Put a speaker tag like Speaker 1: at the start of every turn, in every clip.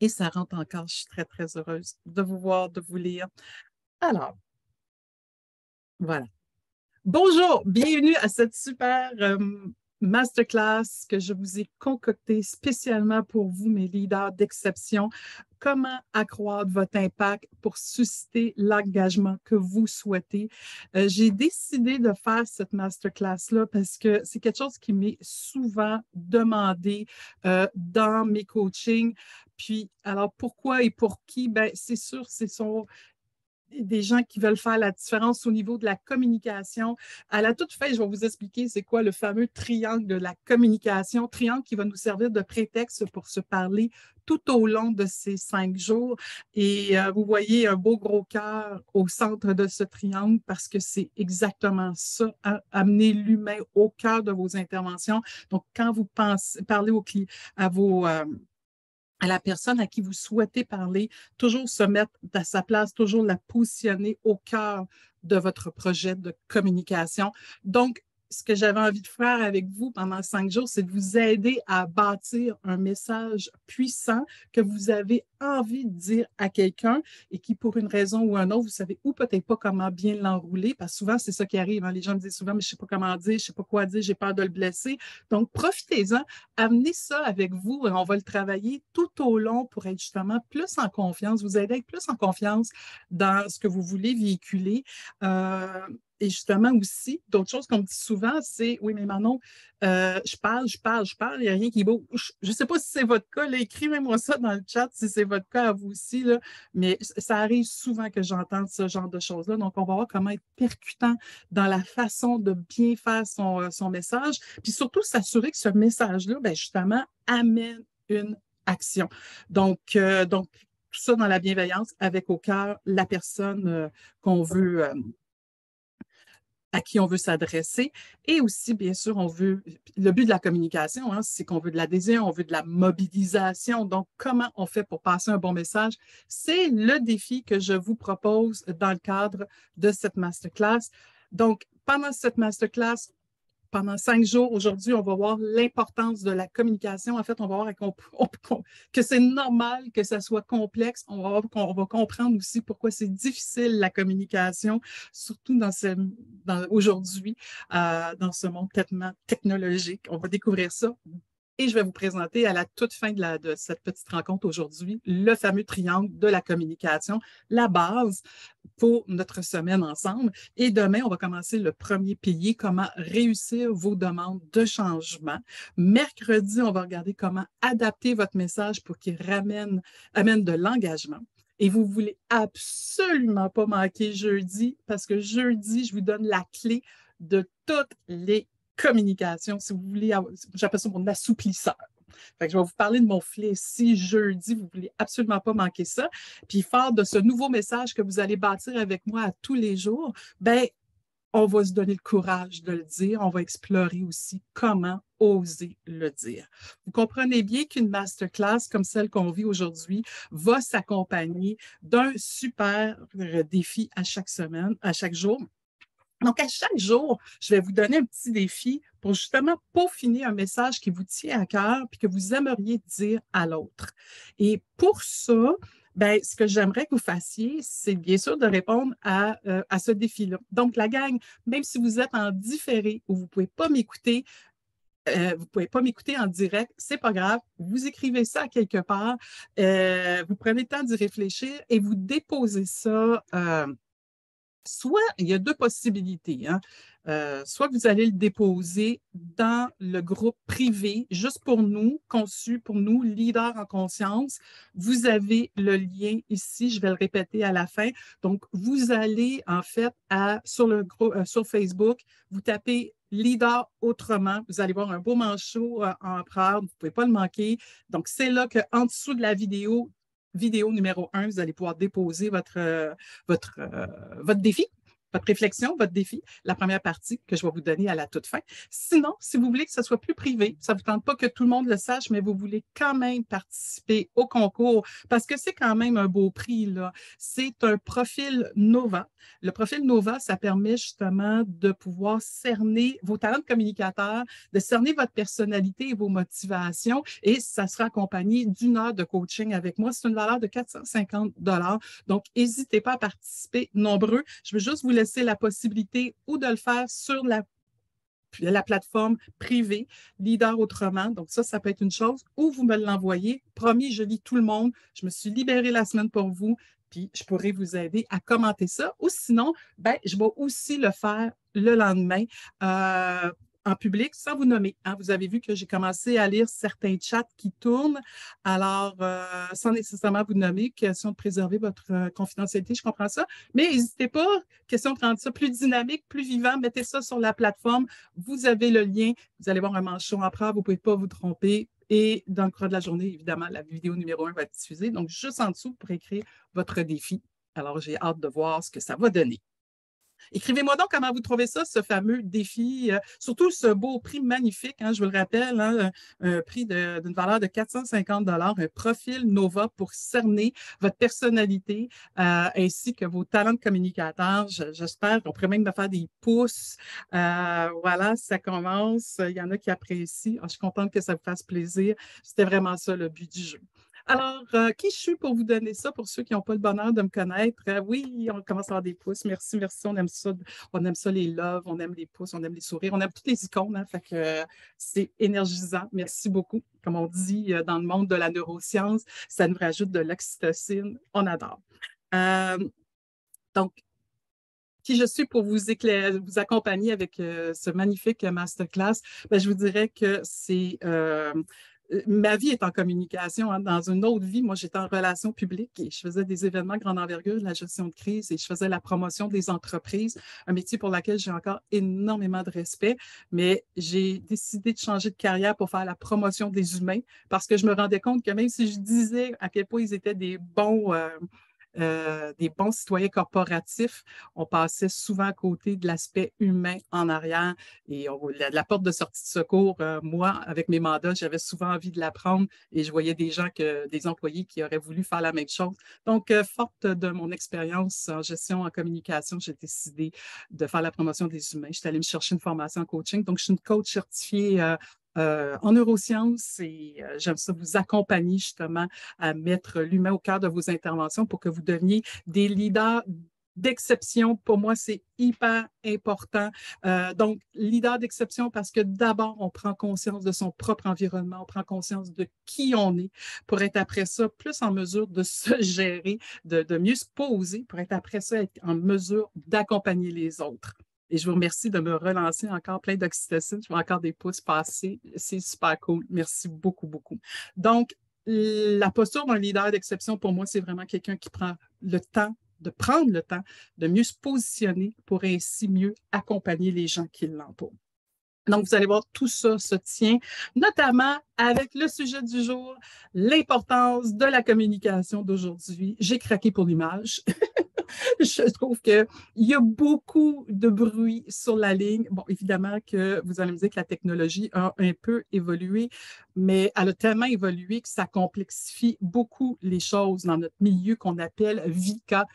Speaker 1: Et ça rentre encore. Je suis très, très heureuse de vous voir, de vous lire. Alors, voilà. Bonjour, bienvenue à cette super masterclass que je vous ai concoctée spécialement pour vous, mes leaders d'exception. Comment accroître votre impact pour susciter l'engagement que vous souhaitez. J'ai décidé de faire cette masterclass-là parce que c'est quelque chose qui m'est souvent demandé dans mes coachings. Puis, alors, pourquoi et pour qui? Ben, c'est sûr, c'est son des gens qui veulent faire la différence au niveau de la communication. À la toute fin, je vais vous expliquer c'est quoi le fameux triangle de la communication, triangle qui va nous servir de prétexte pour se parler tout au long de ces 5 jours. Et vous voyez un beau gros cœur au centre de ce triangle parce que c'est exactement ça, hein, amener l'humain au cœur de vos interventions. Donc, quand vous parlez à vos à la personne à qui vous souhaitez parler, toujours se mettre à sa place, toujours la positionner au cœur de votre projet de communication. Donc, ce que j'avais envie de faire avec vous pendant 5 jours, c'est de vous aider à bâtir un message puissant que vous avez envie de dire à quelqu'un et qui, pour une raison ou une autre, vous savez ou peut-être pas comment bien l'enrouler, parce que souvent, c'est ça qui arrive. Hein. Les gens me disent souvent, mais je ne sais pas comment dire, je ne sais pas quoi dire, j'ai peur de le blesser. Donc, profitez-en, amenez ça avec vous et on va le travailler tout au long pour être justement plus en confiance, vous aider à être plus en confiance dans ce que vous voulez véhiculer. Et justement aussi, d'autres choses qu'on me dit souvent, c'est oui, mais Manon, je parle, il n'y a rien qui bouge. Je ne sais pas si c'est votre cas, écrivez-moi ça dans le chat si c'est votre cas à vous aussi, là, mais ça arrive souvent que j'entende ce genre de choses-là. Donc, on va voir comment être percutant dans la façon de bien faire son message, puis surtout s'assurer que ce message-là, ben, justement, amène une action. Donc, tout ça dans la bienveillance, avec au cœur la personne qu'on veut à qui on veut s'adresser. Et aussi, bien sûr, le but de la communication, hein, c'est qu'on veut de l'adhésion, on veut de la mobilisation. Donc, comment on fait pour passer un bon message? C'est le défi que je vous propose dans le cadre de cette masterclass. Donc, pendant cette masterclass, pendant 5 jours, aujourd'hui, on va voir l'importance de la communication. En fait, on va voir que c'est normal que ça soit complexe. On va comprendre aussi pourquoi c'est difficile la communication, surtout aujourd'hui, dans ce monde tellement technologique. On va découvrir ça. Et je vais vous présenter à la toute fin de cette petite rencontre aujourd'hui le fameux triangle de la communication, la base pour notre semaine ensemble. Et demain, on va commencer le premier pilier, comment réussir vos demandes de changement. Mercredi, on va regarder comment adapter votre message pour qu'il amène de l'engagement. Et vous ne voulez absolument pas manquer jeudi, parce que jeudi, je vous donne la clé de toutes les communications, si vous voulez, j'appelle ça mon assouplisseur. Fait que je vais vous parler de mon fléci jeudi. Vous ne voulez absolument pas manquer ça. Puis, fort de ce nouveau message que vous allez bâtir avec moi à tous les jours, ben, on va se donner le courage de le dire. On va explorer aussi comment oser le dire. Vous comprenez bien qu'une masterclass comme celle qu'on vit aujourd'hui va s'accompagner d'un super défi à chaque semaine, à chaque jour. Donc, à chaque jour, je vais vous donner un petit défi pour justement peaufiner un message qui vous tient à cœur puis que vous aimeriez dire à l'autre. Et pour ça, ben, ce que j'aimerais que vous fassiez, c'est bien sûr de répondre à ce défi-là. Donc, la gang, même si vous êtes en différé ou vous ne pouvez pas m'écouter, vous pouvez pas m'écouter en direct, c'est pas grave. Vous écrivez ça à quelque part, vous prenez le temps d'y réfléchir et vous déposez ça soit, il y a deux possibilités. Hein. Soit vous allez le déposer dans le groupe privé, juste pour nous, conçu pour nous, leaders en conscience. Vous avez le lien ici, je vais le répéter à la fin. Donc, vous allez en fait sur le groupe, sur Facebook, vous tapez Leader autrement. Vous allez voir un beau manchot en prendre, vous ne pouvez pas le manquer. Donc, c'est là qu'en dessous de la vidéo numéro 1, vous allez pouvoir déposer votre défi, votre réflexion, votre défi, la première partie que je vais vous donner à la toute fin. Sinon, si vous voulez que ce soit plus privé, ça ne vous tente pas que tout le monde le sache, mais vous voulez quand même participer au concours parce que c'est quand même un beau prix, là. C'est un profil Nova. Le profil Nova, ça permet justement de pouvoir cerner vos talents de communicateur, de cerner votre personnalité et vos motivations et ça sera accompagné d'une heure de coaching avec moi. C'est une valeur de 450 $. Donc, n'hésitez pas à participer nombreux. Je veux juste vous laisser la possibilité ou de le faire sur la plateforme privée Leader Autrement. Donc, ça peut être une chose. Ou vous me l'envoyez. Promis, je lis tout le monde. Je me suis libérée la semaine pour vous. Puis, je pourrais vous aider à commenter ça. Ou sinon, ben, je vais aussi le faire le lendemain en public sans vous nommer. Hein. Vous avez vu que j'ai commencé à lire certains chats qui tournent. Alors, sans nécessairement vous nommer, question de préserver votre confidentialité, je comprends ça. Mais n'hésitez pas, question de rendre ça plus dynamique, plus vivant, mettez ça sur la plateforme. Vous avez le lien. Vous allez voir un manchon après, vous ne pouvez pas vous tromper. Et dans le cours de la journée, évidemment, la vidéo numéro 1 va être diffusée. Donc, juste en dessous pour écrire votre défi. Alors, j'ai hâte de voir ce que ça va donner. Écrivez-moi donc comment vous trouvez ça, ce fameux défi, surtout ce beau prix magnifique, hein, je vous le rappelle, hein, un prix d'une valeur de 450 $, un profil Nova pour cerner votre personnalité ainsi que vos talents de communicateur. J'espère qu'on pourrait même me faire des pouces. Voilà, ça commence. Il y en a qui apprécient. Je suis contente que ça vous fasse plaisir. C'était vraiment ça le but du jeu. Alors, qui je suis pour vous donner ça, pour ceux qui n'ont pas le bonheur de me connaître? Oui, on commence à avoir des pouces. Merci, merci. On aime ça les loves, on aime les pouces, on aime les sourires, on aime toutes les icônes. Hein, fait que c'est énergisant. Merci beaucoup. Comme on dit dans le monde de la neuroscience, ça nous rajoute de l'oxytocine. On adore. Donc, qui je suis pour vous éclairer, vous accompagner avec ce magnifique masterclass? Ben, je vous dirais que c'est ma vie est en communication. Hein. Dans une autre vie, moi, j'étais en relations publiques et je faisais des événements grande envergure, de la gestion de crise et je faisais la promotion des entreprises, un métier pour lequel j'ai encore énormément de respect, mais j'ai décidé de changer de carrière pour faire la promotion des humains parce que je me rendais compte que même si je disais à quel point ils étaient des bons citoyens corporatifs, on passait souvent à côté de l'aspect humain en arrière. Et la porte de sortie de secours, moi, avec mes mandats, j'avais souvent envie de l'apprendre et je voyais des employés qui auraient voulu faire la même chose. Donc, forte de mon expérience en gestion, en communication, j'ai décidé de faire la promotion des humains. Je suis allée me chercher une formation en coaching. Donc, je suis une coach certifiée en neurosciences et j'aime ça vous accompagner justement à mettre l'humain au cœur de vos interventions pour que vous deveniez des leaders d'exception. Pour moi, c'est hyper important. Donc, leader d'exception parce que d'abord, on prend conscience de son propre environnement, on prend conscience de qui on est pour être après ça plus en mesure de se gérer, de mieux se poser, pour être après ça être en mesure d'accompagner les autres. Et je vous remercie de me relancer encore plein d'oxytocine. Je vois encore des pouces passer. C'est super cool. Merci beaucoup, beaucoup. Donc, la posture d'un leader d'exception, pour moi, c'est vraiment quelqu'un qui prend le temps de prendre le temps de mieux se positionner pour ainsi mieux accompagner les gens qui l'entourent. Donc, vous allez voir, tout ça se tient, notamment avec le sujet du jour, l'importance de la communication d'aujourd'hui. J'ai craqué pour l'image. Je trouve qu'il y a beaucoup de bruit sur la ligne. Bon, évidemment que vous allez me dire que la technologie a un peu évolué, mais elle a tellement évolué que ça complexifie beaucoup les choses dans notre milieu qu'on appelle VICA.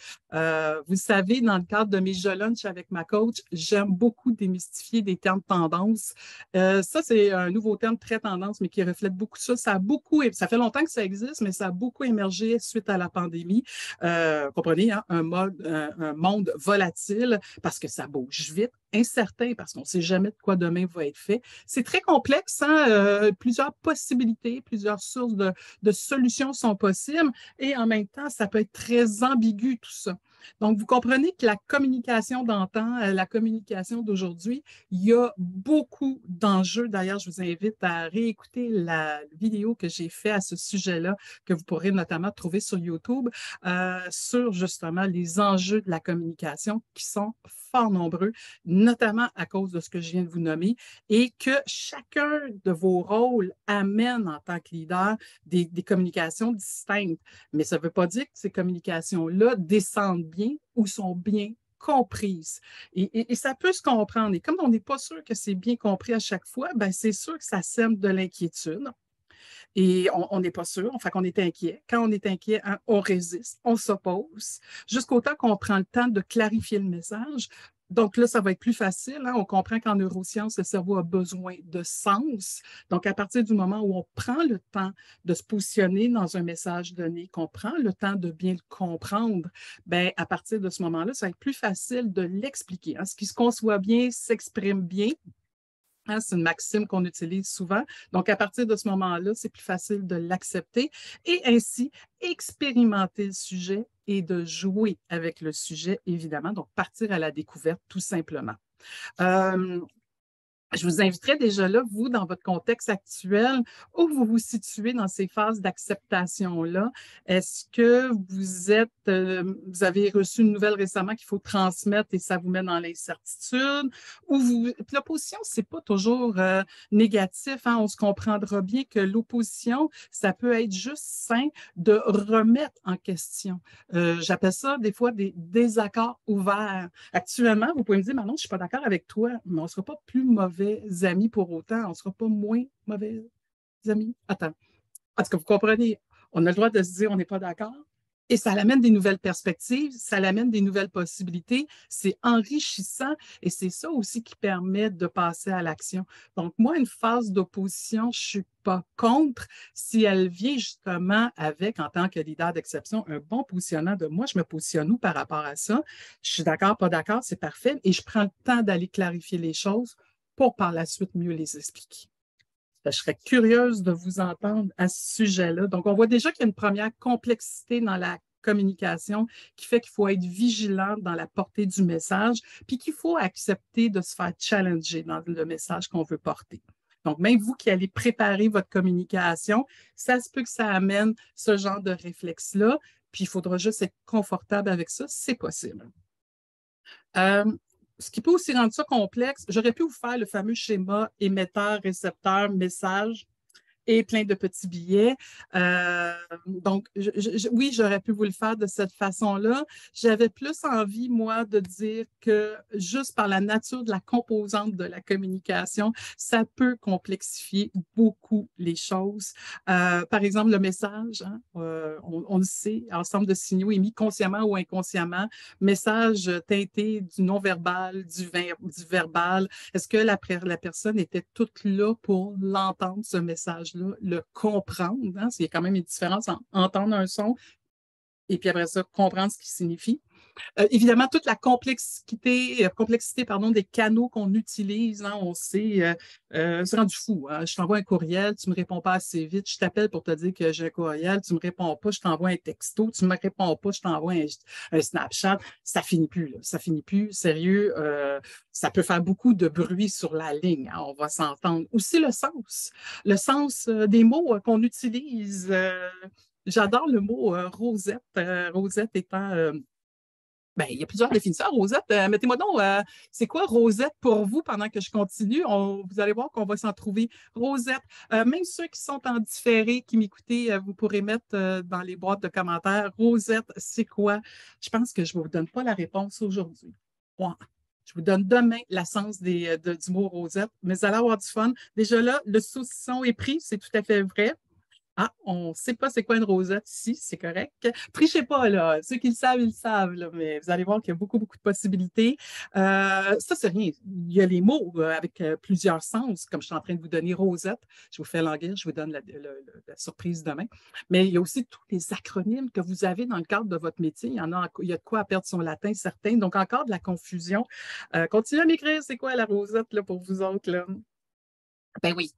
Speaker 1: Vous savez, dans le cadre de mes jeux lunch avec ma coach, j'aime beaucoup démystifier des termes tendance. Ça, c'est un nouveau terme très tendance, mais qui reflète beaucoup ça. Ça fait longtemps que ça existe, mais ça a beaucoup émergé suite à la pandémie. Comprenez, hein, un monde volatile parce que ça bouge vite, incertain parce qu'on ne sait jamais de quoi demain va être fait. C'est très complexe, hein? Plusieurs possibilités, plusieurs sources de solutions sont possibles et en même temps, ça peut être très ambigu tout ça. Donc, vous comprenez que la communication d'antan, la communication d'aujourd'hui, il y a beaucoup d'enjeux. D'ailleurs, je vous invite à réécouter la vidéo que j'ai faite à ce sujet-là, que vous pourrez notamment trouver sur YouTube, sur justement les enjeux de la communication qui sont fort nombreux, notamment à cause de ce que je viens de vous nommer, et que chacun de vos rôles amène en tant que leader des communications distinctes. Mais ça ne veut pas dire que ces communications-là descendent bien ou sont bien comprise. Et ça peut se comprendre. Et comme on n'est pas sûr que c'est bien compris à chaque fois, ben c'est sûr que ça sème de l'inquiétude. Et on n'est pas sûr, enfin qu'on est inquiet. Quand on est inquiet, hein, on résiste, on s'oppose, jusqu'au temps qu'on prend le temps de clarifier le message. Donc là, ça va être plus facile. Hein. On comprend qu'en neurosciences, le cerveau a besoin de sens. Donc, à partir du moment où on prend le temps de se positionner dans un message donné, qu'on prend le temps de bien le comprendre, bien, à partir de ce moment-là, ça va être plus facile de l'expliquer. Hein. Ce qui se conçoit bien s'exprime bien. Hein, c'est une maxime qu'on utilise souvent. Donc, à partir de ce moment-là, c'est plus facile de l'accepter et ainsi expérimenter le sujet et de jouer avec le sujet, évidemment. Donc, partir à la découverte, tout simplement. Euh, je vous inviterai déjà là, vous, dans votre contexte actuel, où vous vous situez dans ces phases d'acceptation-là. Est-ce que vous avez reçu une nouvelle récemment qu'il faut transmettre et ça vous met dans l'incertitude? Puis l'opposition, c'est pas toujours négatif, hein? On se comprendra bien que l'opposition, ça peut être juste sain de remettre en question. J'appelle ça des fois des désaccords ouverts. Actuellement, vous pouvez me dire, Manon, je ne suis pas d'accord avec toi, mais on ne sera pas plus mauvais amis pour autant. On ne sera pas moins mauvais amis. Attends. En tout cas, vous comprenez, on a le droit de se dire on n'est pas d'accord. Et ça amène des nouvelles perspectives, ça amène des nouvelles possibilités. C'est enrichissant et c'est ça aussi qui permet de passer à l'action. Donc, moi, une phase d'opposition, je ne suis pas contre si elle vient justement avec, en tant que leader d'exception, un bon positionnement de moi. Je me positionne où par rapport à ça? Je suis d'accord, pas d'accord, c'est parfait. Et je prends le temps d'aller clarifier les choses pour par la suite mieux les expliquer. Je serais curieuse de vous entendre à ce sujet-là. Donc, on voit déjà qu'il y a une première complexité dans la communication qui fait qu'il faut être vigilant dans la portée du message, puis qu'il faut accepter de se faire challenger dans le message qu'on veut porter. Donc, même vous qui allez préparer votre communication, ça se peut que ça amène ce genre de réflexe-là, puis il faudra juste être confortable avec ça, c'est possible. Ce qui peut aussi rendre ça complexe, j'aurais pu vous faire le fameux schéma émetteur, récepteur, message et plein de petits billets. Donc, oui, j'aurais pu vous le faire de cette façon-là. J'avais plus envie, moi, de dire que juste par la nature de la composante de la communication, ça peut complexifier beaucoup les choses. Par exemple, le message, hein, on le sait, ensemble de signaux émis consciemment ou inconsciemment, message teinté du non-verbal, du verbal. Est-ce que la personne était toute là pour l'entendre, ce message-là, le comprendre? Hein? Il y a quand même une différence entre entendre un son et puis après ça, comprendre ce qu'il signifie. Évidemment, toute la complexité pardon, des canaux qu'on utilise, hein, on sait, c'est rendu fou. Hein. Je t'envoie un courriel, tu ne me réponds pas assez vite, je t'appelle pour te dire que j'ai un courriel, tu ne me réponds pas, je t'envoie un texto, tu ne me réponds pas, je t'envoie un Snapchat. Ça finit plus, là. Ça finit plus, sérieux. Ça peut faire beaucoup de bruit sur la ligne, hein, on va s'entendre. Aussi le sens des mots qu'on utilise. J'adore le mot rosette. Rosette étant ben, il y a plusieurs définitions. Rosette, mettez-moi donc, c'est quoi Rosette pour vous pendant que je continue? Vous allez voir qu'on va s'en trouver. Rosette, même ceux qui sont en différé, qui m'écoutez, vous pourrez mettre dans les boîtes de commentaires. Rosette, c'est quoi? Je pense que je ne vous donne pas la réponse aujourd'hui. Ouais. Je vous donne demain l'essence du mot Rosette, mais vous allez avoir du fun. Déjà là, le saucisson est pris, c'est tout à fait vrai. Ah, on ne sait pas c'est quoi une rosette ici, c'est correct. Trichez pas, là. Ceux qui le savent, ils le savent, là, mais vous allez voir qu'il y a beaucoup, beaucoup de possibilités. Ça, c'est rien. Il y a les mots avec plusieurs sens, comme je suis en train de vous donner rosette. Je vous fais languir, je vous donne la surprise demain. Mais il y a aussi tous les acronymes que vous avez dans le cadre de votre métier. Il y a de quoi à perdre son latin, certain. Donc, encore de la confusion. Continuez à m'écrire, c'est quoi la rosette là, pour vous autres, là? Ben oui.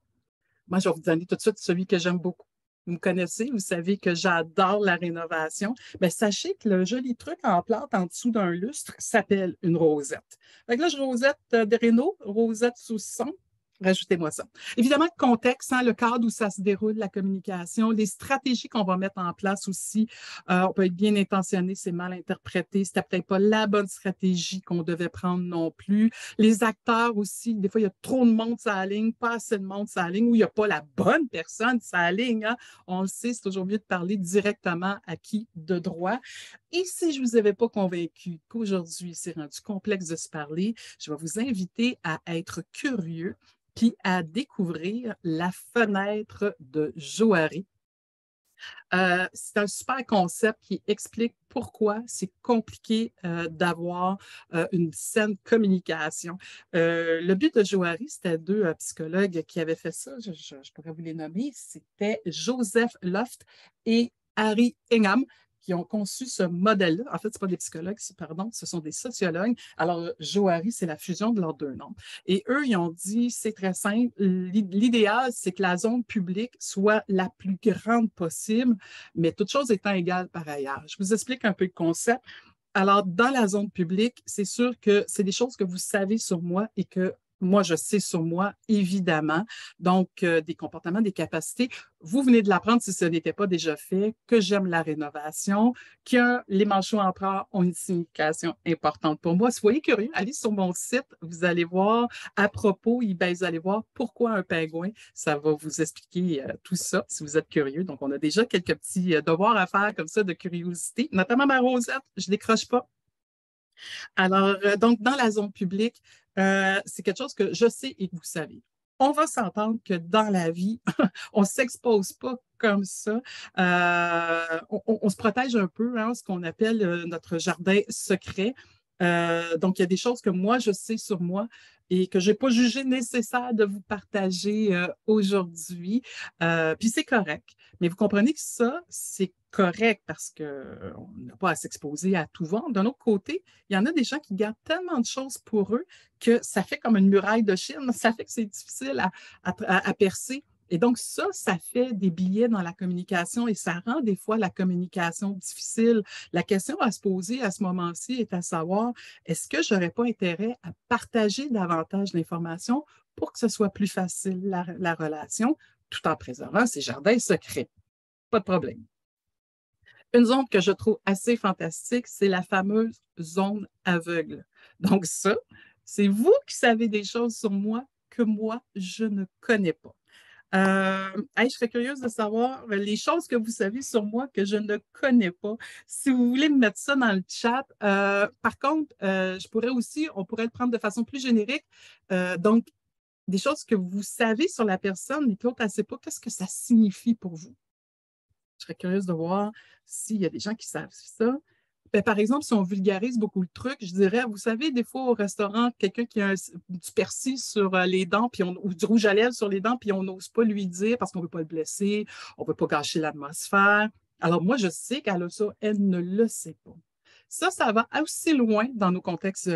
Speaker 1: Moi, je vais vous donner tout de suite celui que j'aime beaucoup. Vous me connaissez, vous savez que j'adore la rénovation. Mais sachez que le joli truc en plante en dessous d'un lustre s'appelle une rosette. Fait que là, je rosette de réno, rosette saucisson. Rajoutez-moi ça. Évidemment, le contexte, hein, le cadre où ça se déroule, la communication, les stratégies qu'on va mettre en place aussi. On peut être bien intentionné, c'est mal interprété. C'était peut-être pas la bonne stratégie qu'on devait prendre non plus. Les acteurs aussi, des fois, il y a trop de monde sur la ligne, pas assez de monde sur la ligne, ou il n'y a pas la bonne personne sur la ligne. Hein. On le sait, c'est toujours mieux de parler directement à qui de droit. Et si je ne vous avais pas convaincu qu'aujourd'hui, c'est rendu complexe de se parler, je vais vous inviter à être curieux puis à découvrir la fenêtre de Johari. C'est un super concept qui explique pourquoi c'est compliqué d'avoir une saine communication. Le but de Johari, c'était deux psychologues qui avaient fait ça, je pourrais vous les nommer, c'était Joseph Luft et Harry Ingham qui ont conçu ce modèle-là. En fait, ce pas des psychologues, pardon, ce sont des sociologues. Alors, Johari, c'est la fusion de leurs deux noms. Et eux, ils ont dit, c'est très simple, l'idéal, c'est que la zone publique soit la plus grande possible, mais toute chose étant égale par ailleurs. Je vous explique un peu le concept. Alors, dans la zone publique, c'est sûr que c'est des choses que vous savez sur moi et que moi, je sais sur moi, évidemment. Donc, des comportements, des capacités. Vous venez de l'apprendre si ce n'était pas déjà fait, que j'aime la rénovation, que les manchots empereurs ont une signification importante pour moi. Soyez curieux, allez sur mon site, vous allez voir à propos, vous allez voir pourquoi un pingouin. Ça va vous expliquer tout ça si vous êtes curieux. Donc, on a déjà quelques petits devoirs à faire comme ça de curiosité, notamment ma Rosette, je ne décroche pas. Alors, donc, dans la zone publique, c'est quelque chose que je sais et que vous savez. On va s'entendre que dans la vie, on ne s'expose pas comme ça. On se protège un peu, hein, ce qu'on appelle notre jardin secret. Donc, il y a des choses que moi, je sais sur moi et que je n'ai pas jugé nécessaire de vous partager aujourd'hui. Puis c'est correct. Mais vous comprenez que ça, c'est correct parce qu'on n'a pas à s'exposer à tout vent. D'un autre côté, il y en a des gens qui gardent tellement de choses pour eux que ça fait comme une muraille de Chine. Ça fait que c'est difficile à percer. Et donc, ça fait des billets dans la communication et ça rend des fois la communication difficile. La question à se poser à ce moment-ci est à savoir, est-ce que je n'aurais pas intérêt à partager davantage d'informations pour que ce soit plus facile, la relation, tout en préservant ses jardins secrets? Pas de problème. Une zone que je trouve assez fantastique, c'est la fameuse zone aveugle. Donc ça, c'est vous qui savez des choses sur moi que moi, je ne connais pas. Je serais curieuse de savoir les choses que vous savez sur moi que je ne connais pas. Si vous voulez me mettre ça dans le chat. Par contre, on pourrait le prendre de façon plus générique. Donc, des choses que vous savez sur la personne, mais que l'autre ne sait pas, qu'est-ce que ça signifie pour vous? Je serais curieuse de voir s'il y a des gens qui savent ça. Ben, par exemple, si on vulgarise beaucoup le truc, je dirais, vous savez, des fois au restaurant, quelqu'un qui a du persil sur les dents ou du rouge à lèvres sur les dents, puis on n'ose pas lui dire parce qu'on ne veut pas le blesser, on ne veut pas gâcher l'atmosphère. Alors moi, je sais qu'elle a ça, elle ne le sait pas. Ça va aussi loin dans nos contextes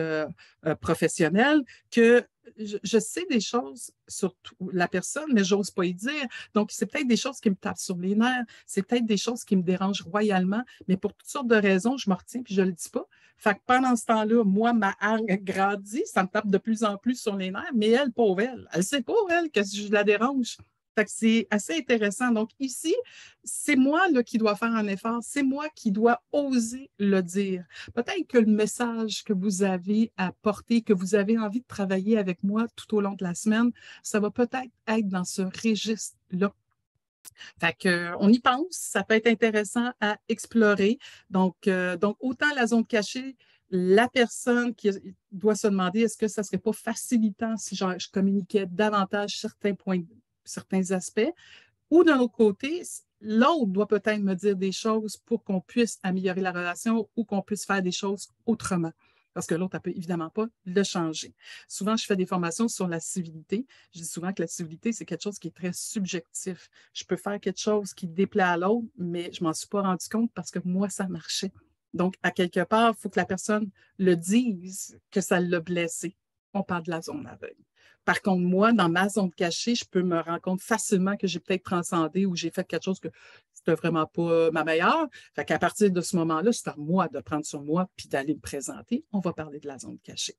Speaker 1: professionnels que je sais des choses sur la personne, mais je n'ose pas y dire. Donc, c'est peut-être des choses qui me tapent sur les nerfs, c'est peut-être des choses qui me dérangent royalement, mais pour toutes sortes de raisons, je me retiens puis je ne le dis pas. Fait que pendant ce temps-là, moi, ma hargne grandit, ça me tape de plus en plus sur les nerfs, mais elle, pauvre elle, elle ne sait pas, elle, que je la dérange. Fait que c'est assez intéressant. Donc, ici, c'est moi là, qui dois faire un effort, c'est moi qui dois oser le dire. Peut-être que le message que vous avez à porter, que vous avez envie de travailler avec moi tout au long de la semaine, ça va peut-être être dans ce registre-là. Fait que, on y pense, ça peut être intéressant à explorer. Donc autant la zone cachée, la personne qui doit se demander est-ce que ça ne serait pas facilitant si je communiquais davantage certains aspects, ou d'un autre côté, l'autre doit peut-être me dire des choses pour qu'on puisse améliorer la relation ou qu'on puisse faire des choses autrement. Parce que l'autre, elle ne peut évidemment pas le changer. Souvent, je fais des formations sur la civilité. Je dis souvent que la civilité, c'est quelque chose qui est très subjectif. Je peux faire quelque chose qui déplaît à l'autre, mais je ne m'en suis pas rendu compte parce que moi, ça marchait. Donc, à quelque part, il faut que la personne le dise que ça l'a blessé. On parle de la zone aveugle. Par contre, moi, dans ma zone cachée, je peux me rendre compte facilement que j'ai peut-être transcendé ou j'ai fait quelque chose que c'était vraiment pas ma meilleure. Fait qu'à partir de ce moment-là, c'est à moi de prendre sur moi puis d'aller me présenter. On va parler de la zone cachée.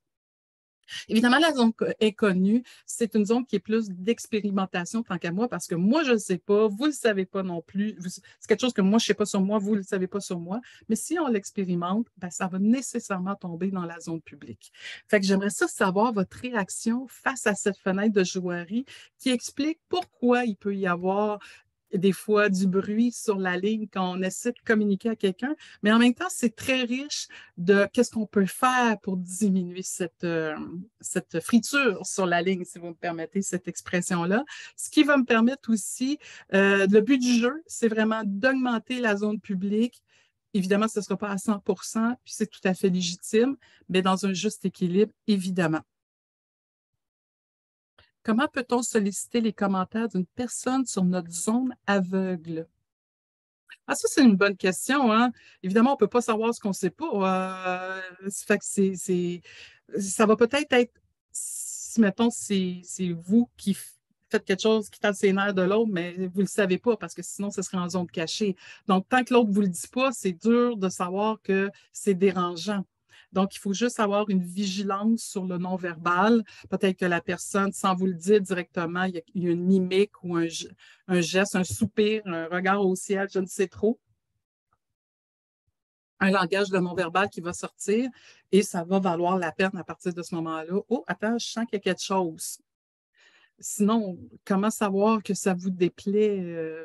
Speaker 1: Évidemment, la zone inconnue, c'est une zone qui est plus d'expérimentation tant qu'à moi, parce que moi, je ne le sais pas, vous ne le savez pas non plus. C'est quelque chose que moi, je ne sais pas sur moi, vous ne le savez pas sur moi. Mais si on l'expérimente, ben, ça va nécessairement tomber dans la zone publique. Fait que j'aimerais ça savoir votre réaction face à cette fenêtre de jouerie qui explique pourquoi il peut y avoir des fois du bruit sur la ligne quand on essaie de communiquer à quelqu'un, mais en même temps, c'est très riche de qu'est-ce qu'on peut faire pour diminuer cette friture sur la ligne, si vous me permettez cette expression-là. Ce qui va me permettre aussi, le but du jeu, c'est vraiment d'augmenter la zone publique. Évidemment, ce ne sera pas à 100%, puis c'est tout à fait légitime, mais dans un juste équilibre, évidemment. Comment peut-on solliciter les commentaires d'une personne sur notre zone aveugle? Ah, ça, c'est une bonne question, hein? Évidemment, on ne peut pas savoir ce qu'on ne sait pas. Fait que ça va peut-être être, si, mettons, c'est vous qui faites quelque chose qui tape ses nerfs de l'autre, mais vous ne le savez pas parce que sinon, ce serait en zone cachée. Donc, tant que l'autre ne vous le dit pas, c'est dur de savoir que c'est dérangeant. Donc, il faut juste avoir une vigilance sur le non-verbal. Peut-être que la personne, sans vous le dire directement, il y a une mimique ou un geste, un soupir, un regard au ciel, je ne sais trop. Un langage de non-verbal qui va sortir et ça va valoir la peine à partir de ce moment-là. Oh, attends, je sens qu'il y a quelque chose. Sinon, comment savoir que ça vous déplaît?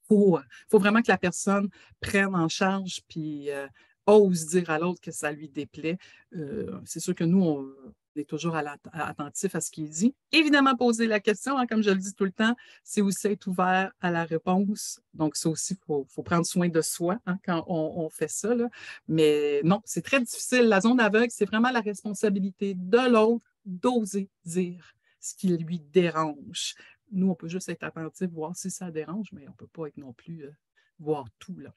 Speaker 1: Faut vraiment que la personne prenne en charge puis ose dire à l'autre que ça lui déplaît. C'est sûr que nous, on est toujours attentif à ce qu'il dit. Évidemment, poser la question, hein, comme je le dis tout le temps, c'est aussi être ouvert à la réponse. Donc, ça aussi, faut prendre soin de soi hein, quand on fait ça. Là. Mais non, c'est très difficile. La zone aveugle, c'est vraiment la responsabilité de l'autre d'oser dire ce qui lui dérange. Nous, on peut juste être attentif, voir si ça dérange, mais on ne peut pas être non plus voir tout. Là.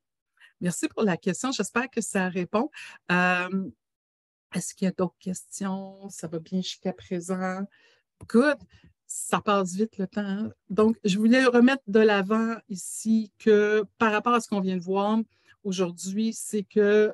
Speaker 1: Merci pour la question. J'espère que ça répond. Est-ce qu'il y a d'autres questions? Ça va bien jusqu'à présent? Good. Ça passe vite le temps. Hein? Donc, je voulais remettre de l'avant ici que par rapport à ce qu'on vient de voir aujourd'hui, c'est que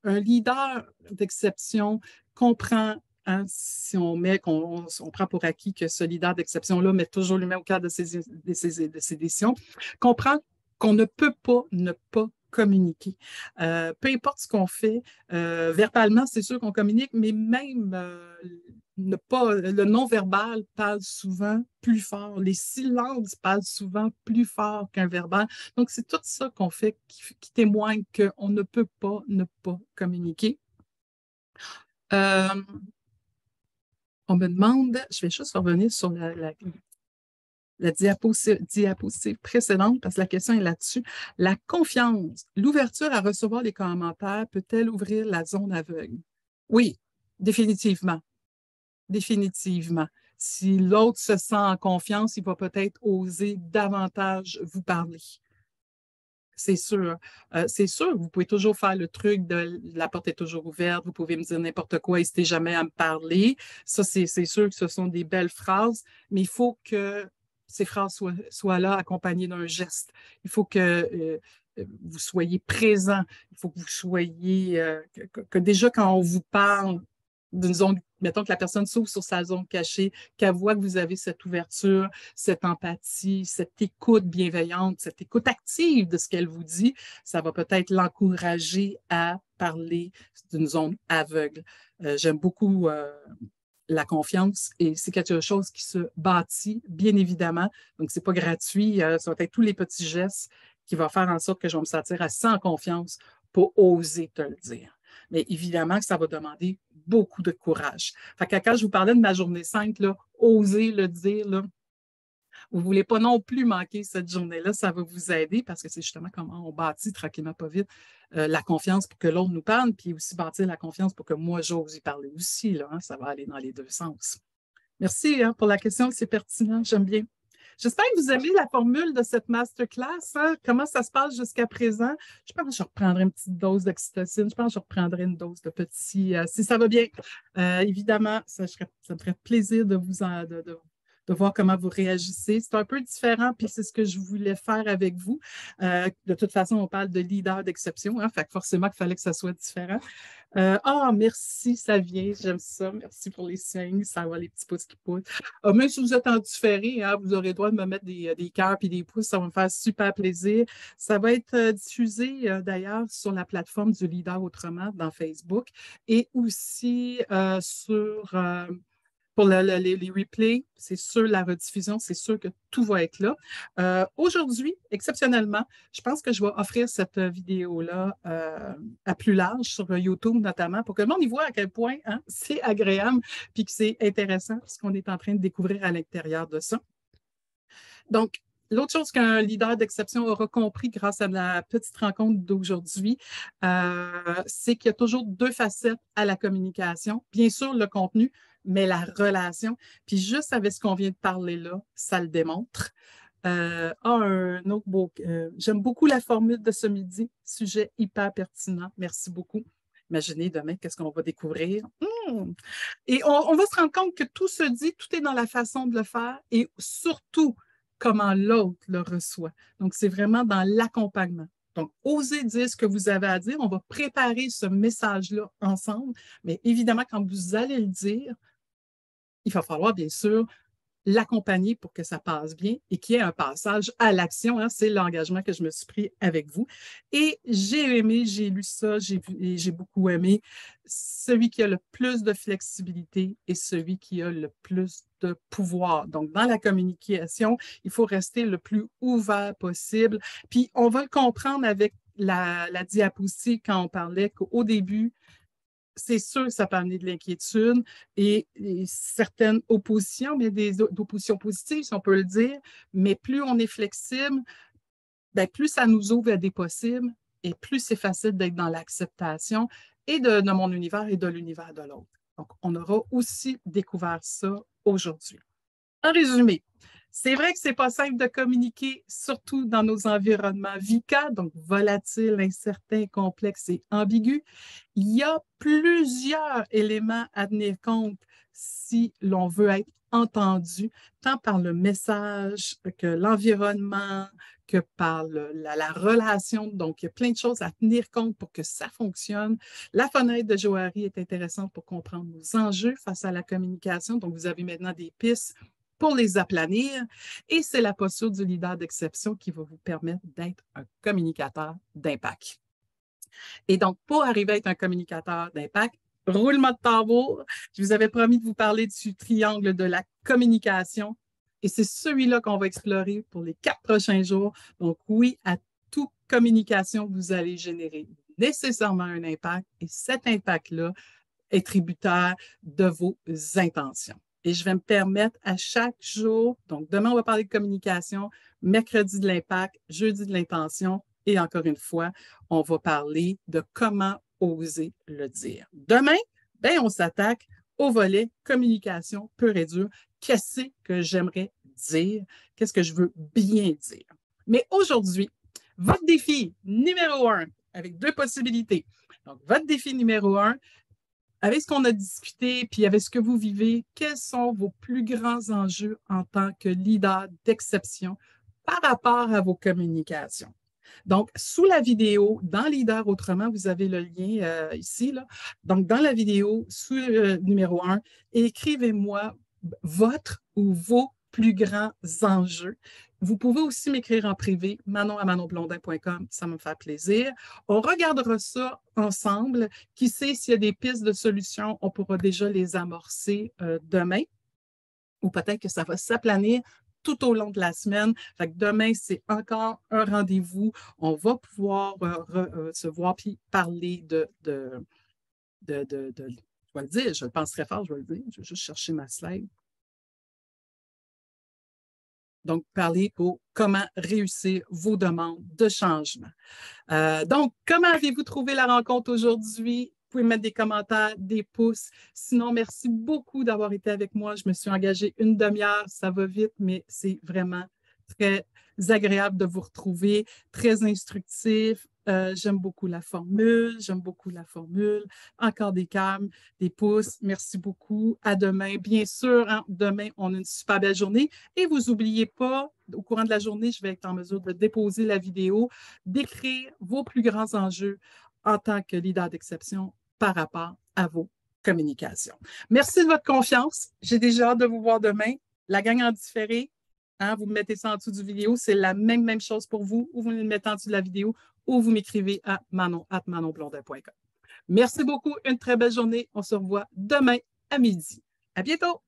Speaker 1: un leader d'exception comprend, hein, si on met, on prend pour acquis que ce leader d'exception-là met toujours lui-même au cadre de ses décisions, comprend qu'on ne peut pas ne pas communiquer. Peu importe ce qu'on fait, verbalement, c'est sûr qu'on communique, mais même le non-verbal parle souvent plus fort. Les silences parlent souvent plus fort qu'un verbal. Donc, c'est tout ça qu'on fait qui témoigne qu'on ne peut pas ne pas communiquer. On me demande, je vais juste revenir sur la diapositive précédente parce que la question est là-dessus. La confiance, l'ouverture à recevoir les commentaires peut-elle ouvrir la zone aveugle? Oui, définitivement. Définitivement. Si l'autre se sent en confiance, il va peut-être oser davantage vous parler. C'est sûr. C'est sûr, vous pouvez toujours faire le truc de la porte est toujours ouverte, vous pouvez me dire n'importe quoi, n'hésitez jamais à me parler. Ça, c'est sûr que ce sont des belles phrases, mais il faut que ces phrases soient là accompagnées d'un geste. Il faut que vous soyez présent. Il faut que vous soyez, que déjà quand on vous parle d'une zone, mettons que la personne s'ouvre sur sa zone cachée, qu'elle voit que vous avez cette ouverture, cette empathie, cette écoute bienveillante, cette écoute active de ce qu'elle vous dit, ça va peut-être l'encourager à parler d'une zone aveugle. J'aime beaucoup la confiance et c'est quelque chose qui se bâtit, bien évidemment. Donc, c'est pas gratuit. Ça va être tous les petits gestes qui vont faire en sorte que je vais me sentir assez en confiance pour oser te le dire. Mais évidemment que ça va demander beaucoup de courage. Fait que quand je vous parlais de ma journée 5, là, oser le dire, là, vous ne voulez pas non plus manquer cette journée-là, ça va vous aider parce que c'est justement comment on bâtit tranquillement, pas vite, la confiance pour que l'autre nous parle, puis aussi bâtir la confiance pour que moi, j'ose y parler aussi. Là, hein, ça va aller dans les deux sens. Merci hein, pour la question, c'est pertinent, j'aime bien. J'espère que vous aimez la formule de cette masterclass. Hein? Comment ça se passe jusqu'à présent? Je pense que je reprendrai une petite dose d'oxytocine. Je pense que je reprendrai une dose de petit, si ça va bien. Évidemment, ça me ferait plaisir de de voir comment vous réagissez. C'est un peu différent, puis c'est ce que je voulais faire avec vous. De toute façon, on parle de leader d'exception, hein, fait que forcément qu'il fallait que ça soit différent. Merci, ça vient, j'aime ça. Merci pour les signes, ça va, les petits pouces qui poussent. Même si vous êtes en différé, hein, vous aurez le droit de me mettre des cœurs et des pouces, ça va me faire super plaisir. Ça va être diffusé d'ailleurs sur la plateforme du Leader Autrement dans Facebook et aussi pour les replays, c'est sûr, la rediffusion, c'est sûr que tout va être là. Aujourd'hui, exceptionnellement, je pense que je vais offrir cette vidéo-là à plus large sur YouTube notamment pour que le monde y voit à quel point hein, c'est agréable puis que c'est intéressant ce qu'on est en train de découvrir à l'intérieur de ça. Donc, l'autre chose qu'un leader d'exception aura compris grâce à la petite rencontre d'aujourd'hui, c'est qu'il y a toujours deux facettes à la communication. Bien sûr, le contenu, mais la relation. Puis juste avec ce qu'on vient de parler là, ça le démontre. Un autre beau. J'aime beaucoup la formule de ce midi, sujet hyper pertinent. Merci beaucoup. Imaginez demain, qu'est-ce qu'on va découvrir? Et on va se rendre compte que tout se dit, tout est dans la façon de le faire et surtout comment l'autre le reçoit. Donc, c'est vraiment dans l'accompagnement. Donc, osez dire ce que vous avez à dire. On va préparer ce message-là ensemble. Mais évidemment, quand vous allez le dire, il va falloir bien sûr l'accompagner pour que ça passe bien et qu'il y ait un passage à l'action. Hein, c'est l'engagement que je me suis pris avec vous. Et j'ai aimé, j'ai lu ça, j'ai beaucoup aimé. Celui qui a le plus de flexibilité et celui qui a le plus de pouvoir. Donc, dans la communication, il faut rester le plus ouvert possible. Puis, on va le comprendre avec la diapositive quand on parlait qu'au début, c'est sûr que ça peut amener de l'inquiétude et certaines oppositions, mais des oppositions positives, si on peut le dire, mais plus on est flexible, bien, plus ça nous ouvre à des possibles et plus c'est facile d'être dans l'acceptation et de mon univers et de l'univers de l'autre. Donc, on aura aussi découvert ça aujourd'hui. En résumé, c'est vrai que ce n'est pas simple de communiquer, surtout dans nos environnements VICA, donc volatiles, incertains, complexes et ambigus. Il y a plusieurs éléments à tenir compte si l'on veut être entendu, tant par le message que l'environnement, que par la relation. Donc, il y a plein de choses à tenir compte pour que ça fonctionne. La fenêtre de Johari est intéressante pour comprendre nos enjeux face à la communication. Donc, vous avez maintenant des pistes pour les aplanir. Et c'est la posture du leader d'exception qui va vous permettre d'être un communicateur d'impact. Et donc, pour arriver à être un communicateur d'impact, roulement de tambour, je vous avais promis de vous parler du triangle de la communication. Et c'est celui-là qu'on va explorer pour les 4 prochains jours. Donc, oui, à toute communication, vous allez générer nécessairement un impact. Et cet impact-là est tributaire de vos intentions. Et je vais me permettre à chaque jour, donc demain, on va parler de communication, mercredi de l'impact, jeudi de l'intention, et encore une fois, on va parler de comment oser le dire. Demain, ben, on s'attaque au volet communication pure et dure. Qu'est-ce que j'aimerais dire? Qu'est-ce que je veux bien dire? Mais aujourd'hui, votre défi numéro 1, avec 2 possibilités. Donc, votre défi numéro 1, avec ce qu'on a discuté, puis avec ce que vous vivez, quels sont vos plus grands enjeux en tant que leader d'exception par rapport à vos communications? Donc, sous la vidéo, dans Leader Autrement, vous avez le lien ici. Là. Donc, dans la vidéo, sous numéro 1, écrivez-moi votre ou vos plus grands enjeux. Vous pouvez aussi m'écrire en privé, manon@manonblondin.com, ça me fait plaisir. On regardera ça ensemble. Qui sait s'il y a des pistes de solutions, on pourra déjà les amorcer demain. Ou peut-être que ça va s'aplanir tout au long de la semaine. Fait que demain, c'est encore un rendez-vous. On va pouvoir se voir puis parler je vais le dire, je le penserai fort, je vais le dire. Je vais juste chercher ma slide. Donc, parler pour comment réussir vos demandes de changement. Donc, comment avez-vous trouvé la rencontre aujourd'hui? Vous pouvez mettre des commentaires, des pouces. Sinon, merci beaucoup d'avoir été avec moi. Je me suis engagée une demi-heure. Ça va vite, mais c'est vraiment très agréable de vous retrouver, très instructif. J'aime beaucoup la formule. J'aime beaucoup la formule. Encore des cams, des pouces. Merci beaucoup. À demain. Bien sûr, hein, demain, on a une super belle journée. Et vous n'oubliez pas, au courant de la journée, je vais être en mesure de déposer la vidéo, d'écrire vos plus grands enjeux en tant que leader d'exception par rapport à vos communications. Merci de votre confiance. J'ai déjà hâte de vous voir demain. La gang en différé, hein, vous me mettez ça en dessous du vidéo. C'est la même chose pour vous. Ou vous me le mettez en dessous de la vidéo ou vous m'écrivez à manon@manonblondin.com. Merci beaucoup. Une très belle journée. On se revoit demain à midi. À bientôt.